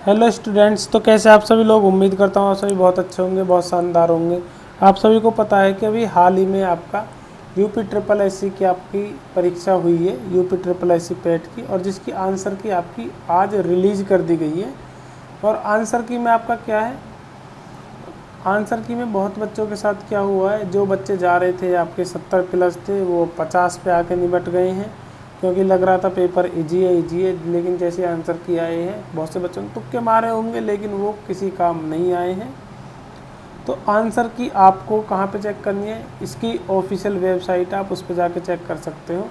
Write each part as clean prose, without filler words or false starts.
Hello students, तो कैसे आप सभी लोग। उम्मीद करता हूँ आप सभी बहुत अच्छे होंगे, बहुत शानदार होंगे। आप सभी को पता है कि अभी हाल ही में आपका यूपी ट्रिपल एससी की आपकी परीक्षा हुई है, यूपी ट्रिपल एससी पेट की, और जिसकी आंसर की आपकी आज रिलीज कर दी गई है। और आंसर की में आपका क्या है, आंसर की में बहुत बच्चों के साथ क्या हुआ है, जो बच्चे जा रहे थे आपके 70 प्लस थे वो 50 पे आके निपट गए हैं, क्योंकि लग रहा था पेपर इजी है। लेकिन जैसे आंसर की आए हैं, बहुत से बच्चों ने तुक्के मारे होंगे लेकिन वो किसी काम नहीं आए हैं। तो आंसर की आपको कहाँ पे चेक करनी है, इसकी ऑफिशियल वेबसाइट आप उस पर जाके चेक कर सकते हो,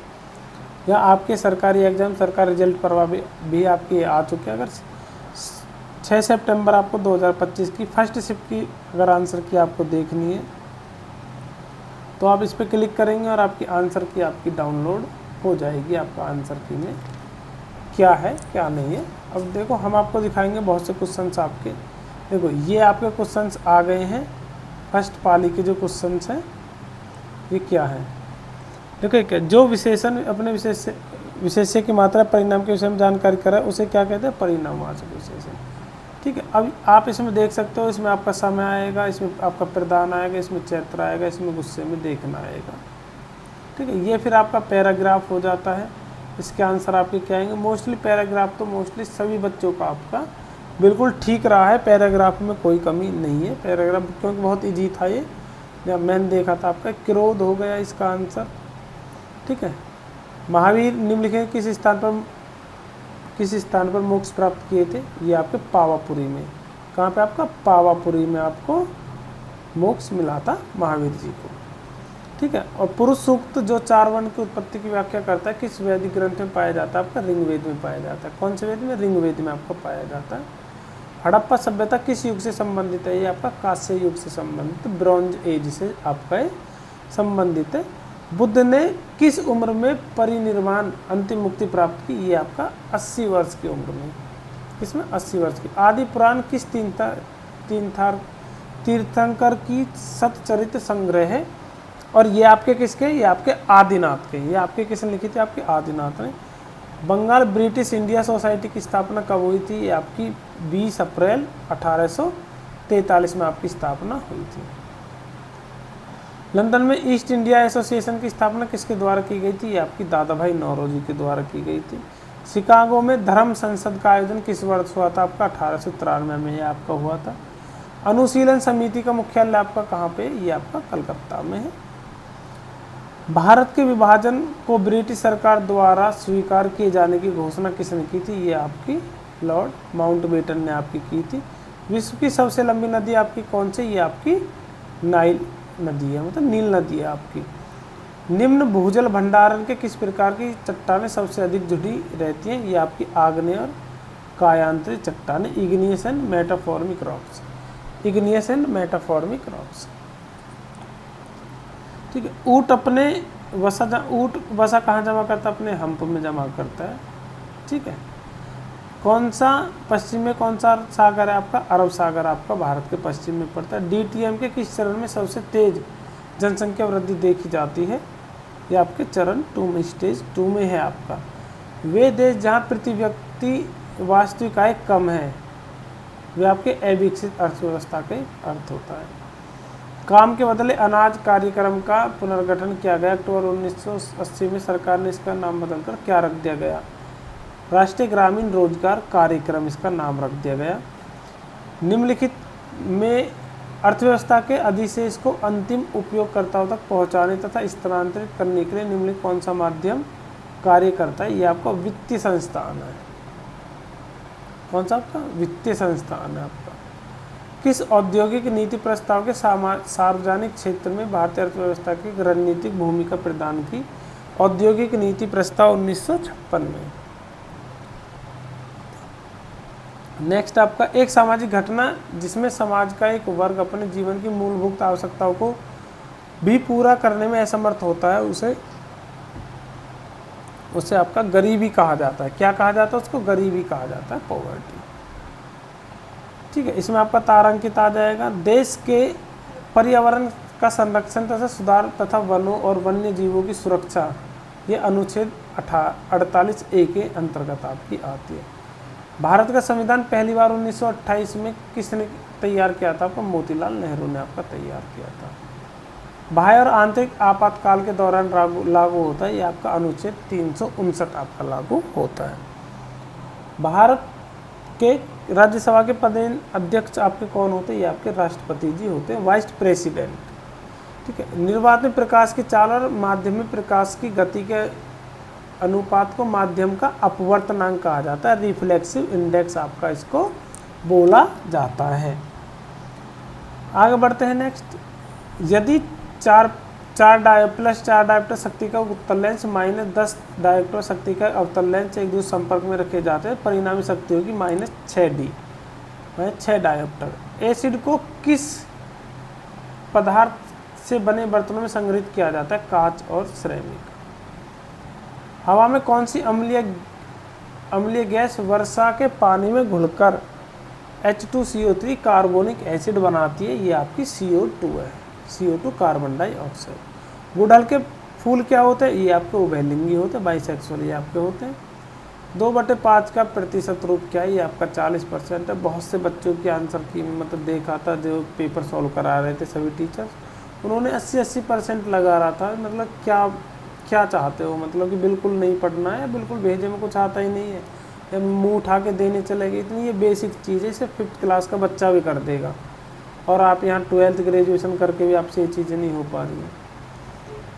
या आपके सरकारी एग्ज़ाम सरकारी रिजल्ट पर भी आपकी आ चुके हैं। अगर 6 सितंबर आपको 2025 की फर्स्ट शिफ्ट की अगर आंसर की आपको देखनी है तो आप इस पर क्लिक करेंगे और आपकी आंसर की आपकी डाउनलोड हो जाएगी। आपका आंसर की में क्या है क्या नहीं है, अब देखो हम आपको दिखाएंगे बहुत से क्वेश्चंस आपके। देखो ये आपके क्वेश्चंस आ गए हैं, फर्स्ट पाली के जो क्वेश्चंस हैं ये क्या है। देखो क्या, जो विशेषण अपने विशेष्य की मात्रा परिणाम के विषय में जानकारी करे उसे क्या कहते हैं, परिणामवाचक विशेषण। ठीक है, अब आप इसमें देख सकते हो, इसमें आपका समय आएगा, इसमें आपका प्रदान आएगा, इसमें चैत्र आएगा, इसमें गुस्से में देखना आएगा। ठीक है, ये फिर आपका पैराग्राफ हो जाता है। इसके आंसर आपके क्या आएंगे, मोस्टली पैराग्राफ तो मोस्टली सभी बच्चों का आपका बिल्कुल ठीक रहा है, पैराग्राफ में कोई कमी नहीं है। पैराग्राफ क्योंकि बहुत ईजी था ये, जब मैंने देखा था आपका क्रोध हो गया इसका आंसर। ठीक है, महावीर निम्नलिखित किस स्थान पर मोक्ष प्राप्त किए थे, ये आपके पावापुरी में। कहाँ पे आपका पावापुरी में आपको मोक्ष मिला था महावीर जी को। ठीक है, और पुरुष सूक्त जो 4 वर्ण की उत्पत्ति की व्याख्या करता है किस वैदिक ग्रंथ में पाया जाता है, आपका ऋग्वेद में पाया जाता है। कौन से वेद में, ऋग्वेद में आपको पाया जाता है। हड़प्पा सभ्यता किस युग से संबंधित है, ये आपका कांस्य युग से संबंधित, ब्रॉन्ज एज से आपका संबंधित है। बुद्ध ने किस उम्र में परिनिर्वाण अंतिम मुक्ति प्राप्त की, ये आपका 80 वर्ष की उम्र में। किसमें, 80 वर्ष की। आदि पुराण किस तीर्थंकर की सतचरित्र संग्रह है, और ये आपके किसके, ये आपके आदिनाथ के। ये आपके किसने लिखी थी, आपके आदिनाथ ने। बंगाल ब्रिटिश इंडिया सोसाइटी की स्थापना कब हुई थी, ये आपकी 20 अप्रैल 1843 में आपकी स्थापना हुई थी। लंदन में ईस्ट इंडिया एसोसिएशन की स्थापना किसके द्वारा की गई थी, ये आपकी दादा भाई नौरोजी के द्वारा की गई थी। शिकागो में धर्म संसद का आयोजन किस वर्ष हुआ था, आपका 1893 में ये आपका हुआ था। अनुशीलन समिति का मुख्यालय आपका कहाँ पे, ये आपका कलकत्ता में है। भारत के विभाजन को ब्रिटिश सरकार द्वारा स्वीकार किए जाने की घोषणा किसने की थी, ये आपकी लॉर्ड माउंटबेटन ने आपकी की थी। विश्व की सबसे लंबी नदी आपकी कौन सी, ये आपकी नाइल नदी है, मतलब नील नदी है आपकी। निम्न भूजल भंडारण के किस प्रकार की चट्टानें सबसे अधिक जुड़ी रहती हैं, ये आपकी आग्नेय और कायांतरित चट्टानें, igneous and metamorphic rocks. Igneous and metamorphic rocks. ठीक है, ऊँट वसा कहाँ जमा करता है, अपने हम्प में जमा करता है। ठीक है, कौन सा पश्चिम में कौन सा सागर है, आपका अरब सागर आपका भारत के पश्चिम में पड़ता है। डीटीएम के किस चरण में सबसे तेज जनसंख्या वृद्धि देखी जाती है, ये आपके चरण 2 में, स्टेज 2 में है आपका। वे देश जहाँ प्रति व्यक्ति वास्तविक आय कम है वे आपके अविकसित अर्थव्यवस्था के अर्थ होता है। काम के बदले अनाज कार्यक्रम का पुनर्गठन किया गया, अक्टूबर 1980 में सरकार ने इसका नाम बदलकर क्या रख दिया गया, राष्ट्रीय ग्रामीण रोजगार कार्यक्रम इसका नाम रख दिया गया। निम्नलिखित में अर्थव्यवस्था के अधिशेष को अंतिम उपयोगकर्ताओं तक पहुंचाने तथा स्थानांतरित करने के लिए निम्नलिखित कौन सा माध्यम कार्य करता है, ये आपका वित्तीय संस्थान है। कौन सा आपका वित्तीय संस्थान है आपका। किस औद्योगिक नीति प्रस्ताव के सार्वजनिक क्षेत्र में भारतीय अर्थव्यवस्था की रणनीतिक भूमिका प्रदान की, औद्योगिक नीति प्रस्ताव 1956 में। नेक्स्ट आपका एक सामाजिक घटना जिसमें समाज का एक वर्ग अपने जीवन की मूलभूत आवश्यकताओं को भी पूरा करने में असमर्थ होता है, उसे आपका गरीबी कहा जाता है। क्या कहा जाता है उसको, गरीबी कहा जाता है, पॉवर्टी। ठीक है, इसमें आपका तारांकित आ जाएगा। देश के पर्यावरण का संरक्षण तथा सुधार तथा वनों और वन्य जीवों की सुरक्षा, ये अनुच्छेद 48A के अंतर्गत आपकी आती है। भारत का संविधान पहली बार 1928 में किसने तैयार किया था? आपका मोतीलाल नेहरू ने आपका तैयार किया था। बाह्य और आंतरिक आपातकाल के दौरान लागू होता है, ये आपका अनुच्छेद 359 आपका लागू होता है। भारत के राज्यसभा के पदेन अध्यक्ष आपके कौन होते हैं? ये आपके राष्ट्रपति जी होते हैं, वाइस प्रेसिडेंट। ठीक है। निर्वात में प्रकाश की चाल और माध्यम में प्रकाश की गति के अनुपात को माध्यम का अपवर्तनांक कहा जाता है, रिफ्लेक्सिव इंडेक्स आपका इसको बोला जाता है। आगे बढ़ते हैं नेक्स्ट। यदि 4 डायोप्टर शक्ति का उत्तल लेंस -10 डायोप्टर शक्ति का अवतल लेंस एक दूसरे संपर्क में रखे जाते हैं, परिणामी शक्ति होगी -6D, 6 डायोप्टर। एसिड को किस पदार्थ से बने बर्तनों में संग्रहित किया जाता है? कांच और सिरेमिक। हवा में कौन सी अम्लीय गैस वर्षा के पानी में घुलकर H2CO3 कार्बोनिक एसिड बनाती है? ये आपकी CO2 है, CO2 कार्बन डाइऑक्साइड। गुड़हल के फूल क्या होते हैं? ये आपके उभयलिंगी होते हैं, बाइसेक्सुअल ये आपके होते हैं। 2/5 का प्रतिशत रूप क्या है? ये आपका 40% है। बहुत से बच्चों की आंसर की मतलब देखा था जो पेपर सॉल्व करा रहे थे सभी टीचर्स, उन्होंने 80% लगा रहा था। मतलब क्या चाहते हो? मतलब कि बिल्कुल नहीं पढ़ना है, बिल्कुल भेजे में कुछ आता ही नहीं है, या मुँह उठा के देने चले गए। इतनी ये बेसिक चीज़ है, इसे 5th क्लास का बच्चा भी कर देगा, और आप यहाँ 12th ग्रेजुएशन करके भी आपसे ये चीज़ें नहीं हो पा रही हैं।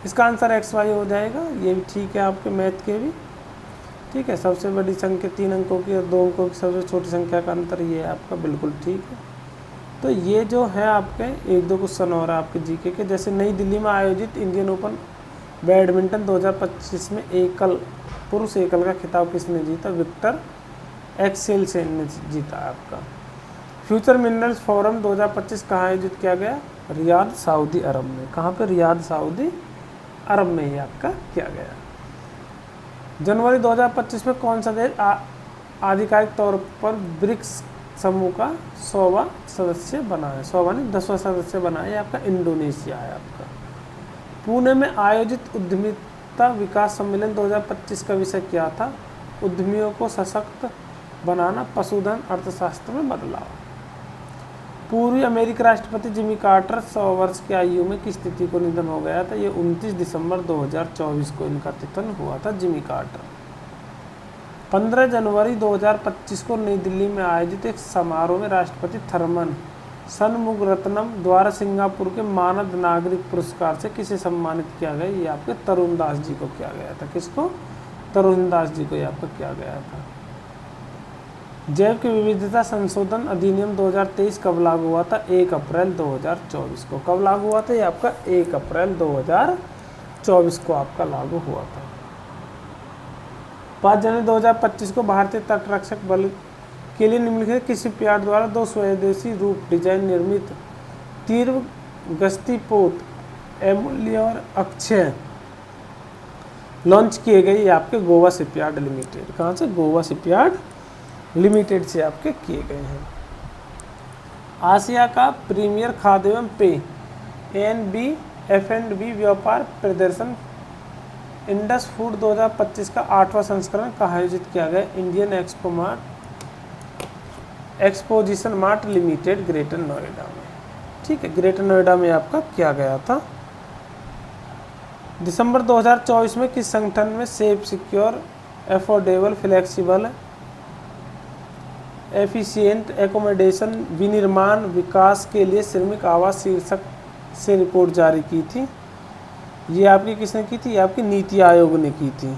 इसका आंसर XY हो जाएगा। ये भी ठीक है आपके मैथ के भी। ठीक है। सबसे बड़ी संख्या 3 अंकों की और 2 अंकों की सबसे छोटी संख्या का अंतर ये है आपका, बिल्कुल ठीक है। तो ये जो है आपके 1-2 क्वेश्चन और आपके जीके के। जैसे नई दिल्ली में आयोजित इंडियन ओपन बैडमिंटन 2025 में पुरुष एकल का खिताब किसने जीता? विक्टर एक्सेलसेन ने जीता आपका। फ्यूचर मिनरल्स फोरम 2025 कहाँ आयोजित किया गया? रियाद, सऊदी अरब में। कहाँ पे? रियाद, सऊदी अरब में ही आपका किया गया। जनवरी 2025 में कौन सा देश आधिकारिक तौर पर ब्रिक्स समूह का 100वां सदस्य बना है? 100वां नहीं, 10वां सदस्य बना है, आपका इंडोनेशिया है आपका। पुणे में आयोजित उद्यमिता विकास सम्मेलन 2025 का विषय क्या था? उद्यमियों को सशक्त बनाना, पशुधन, अर्थशास्त्र में बदलाव। पूर्वी अमेरिकी राष्ट्रपति जिमी कार्टर 100 वर्ष की आयु में किस तिथि को निधन हो गया था? ये 29 दिसंबर 2024 को इनका निधन हुआ था, जिमी कार्टर। 15 जनवरी 2025 को नई दिल्ली में आयोजित एक समारोह में राष्ट्रपति थर्मन षणमुगरत्नम द्वारा सिंगापुर के मानद नागरिक पुरस्कार से किसे सम्मानित किया गया? ये आपके तरुण दास जी को किया गया था। किसको? तरुण दास जी को ये आपका किया गया था। जैव की विविधता संशोधन अधिनियम 2023 कब लागू हुआ था? 1 अप्रैल 2024 को। कब लागू हुआ था? ये आपका 1 अप्रैल 2024 को आपका लागू हुआ था। 5 जनवरी 2025 को भारतीय तटरक्षक बल के लिए निम्नलिखित किसी शिपयार्ड द्वारा 2 स्वदेशी रूप डिजाइन निर्मित तीव्र गश्ती पोत एमुल्य और अक्षय लॉन्च किए गए? ये आपके गोवा शिपयार्ड लिमिटेड। कहाँ से? गोवा शिपयार्ड लिमिटेड से आपके किए गए हैं। आसिया का प्रीमियर खाद्य एवं पेय F&B व्यापार प्रदर्शन इंडस फूड 2025 का 8वां संस्करण कहाँ आयोजित किया गया? Indian exposition mart limited, greater Noida में। ठीक है, ग्रेटर नोएडा में आपका किया गया था। दिसंबर 2024 में किस संगठन में safe, secure, affordable, flexible, efficient accommodation विनिर्माण विकास के लिए श्रमिक आवास शीर्षक से रिपोर्ट जारी की थी? ये आपकी किसने की थी? ये आपकी नीति आयोग ने की थी।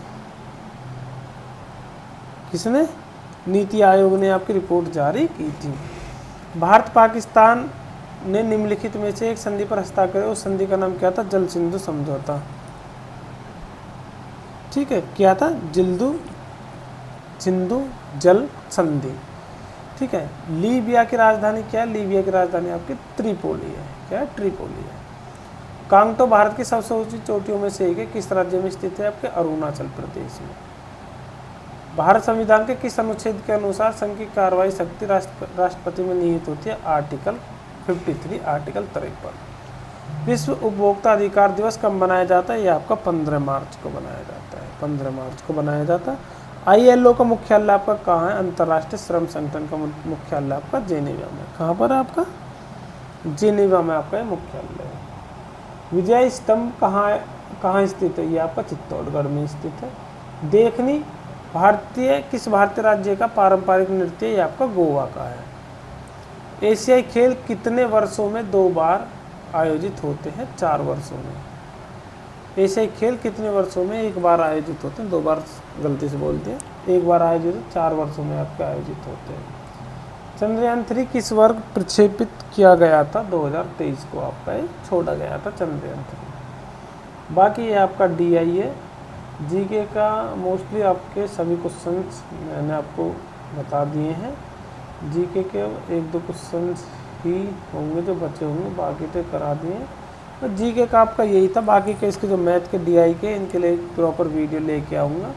किसने? नीति आयोग ने आपकी रिपोर्ट जारी की थी। भारत पाकिस्तान ने निम्नलिखित में से एक संधि पर हस्ताक्षर, उस संधि का नाम क्या था? जल सिंधु समझौता। ठीक है, क्या था? सिंधु जल संधि। ठीक है। लीबिया की राजधानी क्या है? लीबिया की राजधानी आपकी त्रिपोली है। क्या है? त्रिपोली है। कांगटो भारत की सबसे ऊंची चोटियों में से एक है, किस राज्य में स्थित है? आपके अरुणाचल प्रदेश में। भारत संविधान के किस अनुच्छेद के अनुसार संघ की कार्रवाई शक्ति राष्ट्रपति में निहित होती है? Article 53, article 53। विश्व उपभोक्ता अधिकार दिवस कब मनाया जाता है? ये आपका 15 मार्च को बनाया जाता है। 15 मार्च को बनाया जाता है। ILO का मुख्यालय आपका कहाँ है? अंतर्राष्ट्रीय श्रम संगठन का मुख्यालय आपका जेनेवा में। कहाँ पर है आपका? जेनेवा में आपका मुख्यालय है। विजय स्तंभ कहाँ स्थित है? ये आपका चित्तौड़गढ़ में स्थित है। देखनी किस भारतीय राज्य का पारंपरिक नृत्य? ये आपका गोवा का है। एशियाई खेल कितने वर्षों में 2 बार आयोजित होते हैं? 4 वर्षों में। एशियाई खेल कितने वर्षों में 1 बार आयोजित होते हैं? 2 बार गलती से बोलते हैं, 1 बार आयोजित, 4 वर्षों में आपके आयोजित होते हैं। चंद्रयान 3 किस वर्ष प्रक्षेपित किया गया था? 2023 को आपका ये छोड़ा गया था चंद्रयान 3। बाकी ये आपका DI है। जीके का मोस्टली आपके सभी क्वेश्चंस मैंने आपको बता दिए हैं। जीके के 1-2 क्वेश्चंस ही होंगे जो बचे होंगे, बाकी तो करा दिए। तो जीके का आपका यही था। बाकी के इसके जो मैथ के DI के, इनके लिए प्रॉपर वीडियो लेके आऊँगा,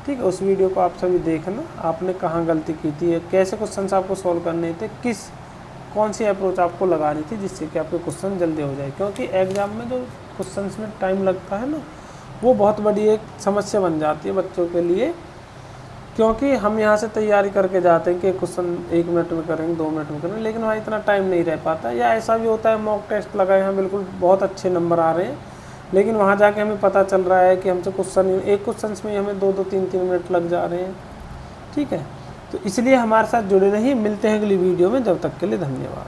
ठीक है। उस वीडियो को आप सभी देखना, आपने कहाँ गलती की थी, कैसे क्वेश्चंस आपको सॉल्व करने थे, कौन सी अप्रोच आपको लगानी थी जिससे कि आपके क्वेश्चन जल्दी हो जाए। क्योंकि एग्जाम में जो क्वेश्चंस में टाइम लगता है ना, वो बहुत बड़ी एक समस्या बन जाती है बच्चों के लिए। क्योंकि हम यहाँ से तैयारी करके जाते हैं कि क्वेश्चन 1 मिनट में करेंगे, 2 मिनट में करेंगे, लेकिन वहाँ इतना टाइम नहीं रह पाता। या ऐसा भी होता है मॉक टेस्ट लगाए हैं, बिल्कुल बहुत अच्छे नंबर आ रहे हैं, लेकिन वहाँ जाके हमें पता चल रहा है कि हमसे एक क्वेश्चन में हमें 2-2, 3-3 मिनट लग जा रहे हैं, ठीक है। तो इसलिए हमारे साथ जुड़े रहिए। मिलते हैं अगली वीडियो में, जब तक के लिए धन्यवाद।